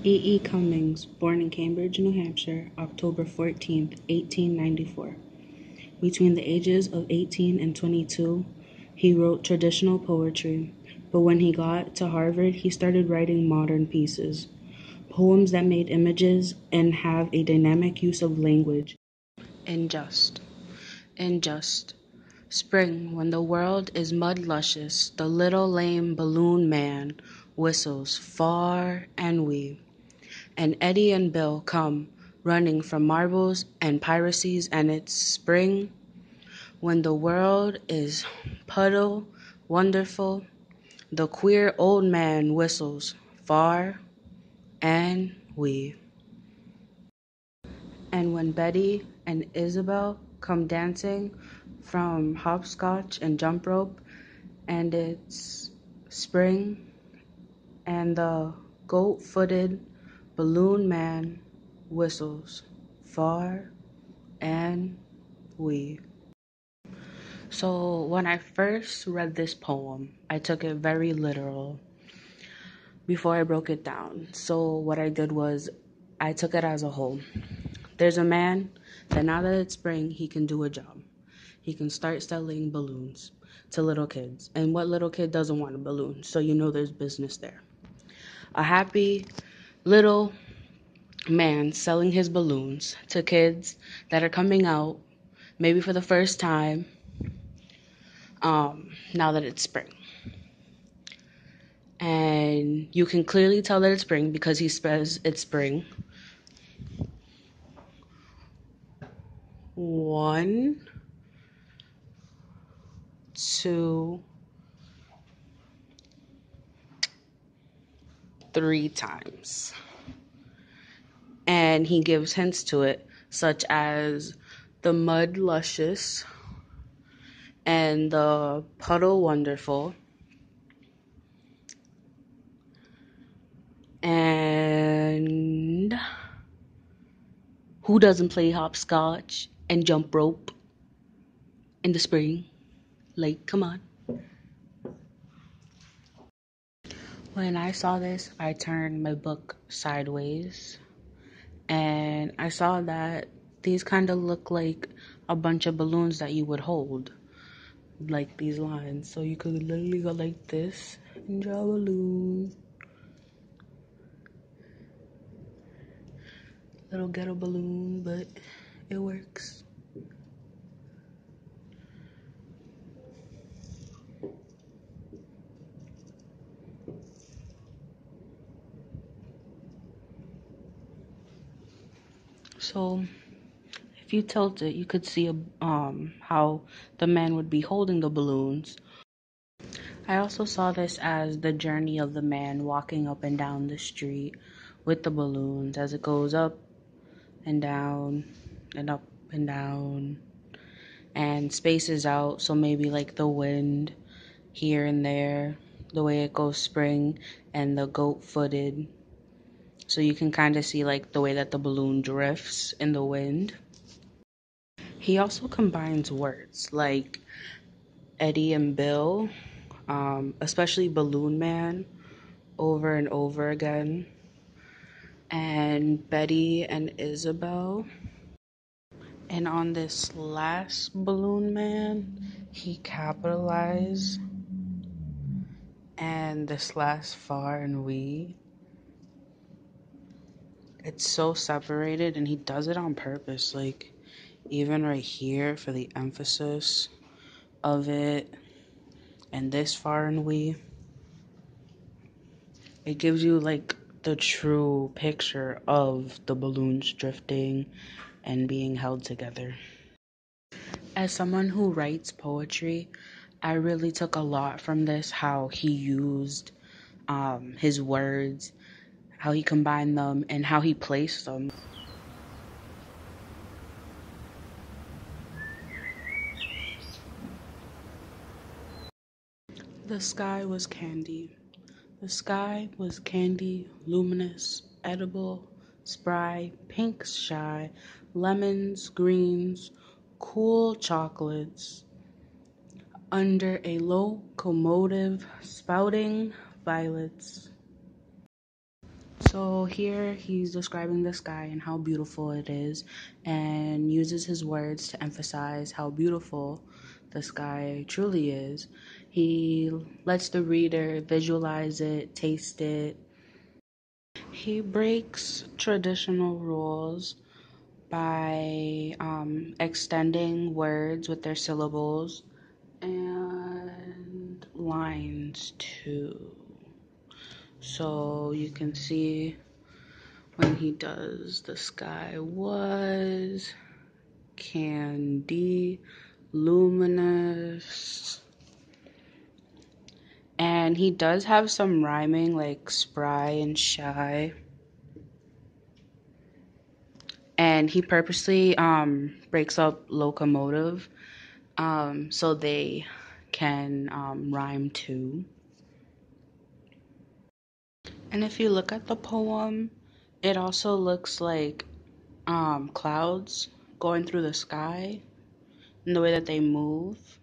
E. E. Cummings, born in Cambridge, New Hampshire, October 14th, 1894. Between the ages of 18 and 22, he wrote traditional poetry, but when he got to Harvard, he started writing modern pieces, poems that made images and have a dynamic use of language. In just spring, when the world is mud luscious, the little lame balloon man whistles far and wee. And Eddie and Bill come running from marbles and piracies, and it's spring when the world is puddle wonderful. The queer old man whistles far and wee. And when Betty and Isabel come dancing from hopscotch and jump rope, and it's spring, and the goat-footed balloon man whistles far and wee. So when I first read this poem, I took it very literal before I broke it down. So what I did was I took it as a whole. There's a man that now that it's spring, he can do a job. He can start selling balloons to little kids. And what little kid doesn't want a balloon? So you know there's business there. A happy little man selling his balloons to kids that are coming out maybe for the first time now that it's spring. And you can clearly tell that it's spring because he says it's spring. 1, 2, 3 times. And he gives hints to it, such as the mud luscious and the puddle wonderful. And who doesn't play hopscotch and jump rope in the spring? Like, come on. When I saw this, I turned my book sideways and I saw that these kind of look like a bunch of balloons that you would hold, like these lines. So you could literally go like this and draw a balloon. Little ghetto balloon, but it works. So if you tilt it, you could see how the man would be holding the balloons. I also saw this as the journey of the man walking up and down the street with the balloons as it goes up and down and up and down and spaces out, so maybe like the wind here and there, the way it goes spring, and the goat-footed, so you can kind of see like the way that the balloon drifts in the wind. He also combines words like Eddie and Bill, especially Balloon Man, over and over again, and Betty and Isabel. And on this last Balloon Man, he capitalized, and this last far and we, it's so separated, and he does it on purpose, like even right here for the emphasis of it, and this far and we, it gives you like the true picture of the balloons drifting and being held together. As someone who writes poetry, I really took a lot from this, how he used his words, how he combined them, and how he placed them. The sky was candy. The sky was candy, luminous, edible, spry, pink shy, lemons, greens, cool chocolates. Under a locomotive spouting violets. So here he's describing the sky and how beautiful it is, and uses his words to emphasize how beautiful the sky truly is. He lets the reader visualize it, taste it. He breaks traditional rules by extending words with their syllables and lines too. So you can see when he does the sky was candy, luminous, and he does have some rhyming like spry and shy. And he purposely breaks up locomotive so they can rhyme too. And if you look at the poem, it also looks like clouds going through the sky and the way that they move.